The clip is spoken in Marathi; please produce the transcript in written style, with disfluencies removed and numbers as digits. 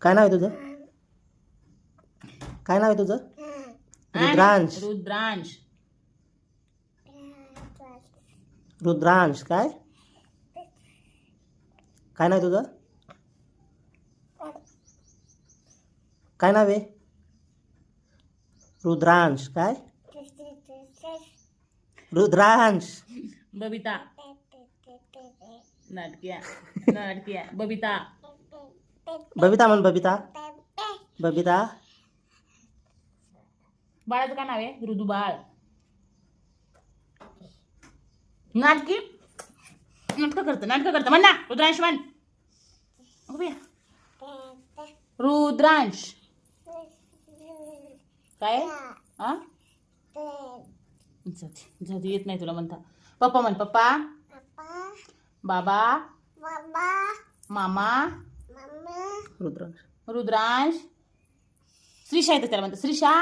काय नाव आहे तुझं? काय नाव आहे तुझं? रुद्रांश. रुद्रांश. रुद्रांश. काय काय नाव आहे तुझं? काय नाव आहे? रुद्रांश. काय? रुद्रांश. बबिता. नाटक्या नाटक्या बबिता. बबिता म्हण. बबिता. बबिता. बाळाचं काय नाव आहे? ऋतुबाळ. नाटकी नाटक करतं म्हण ना. रुद्रांश म्हण. रुद्रांश. काय हा जाऊ येत नाही तुला म्हणता. पप्पा म्हण. पप्पा. बाबा. मामा. रुद्रांश. रुद्रांश. श्रीषा येतं त्याला म्हणतात. श्रीषा.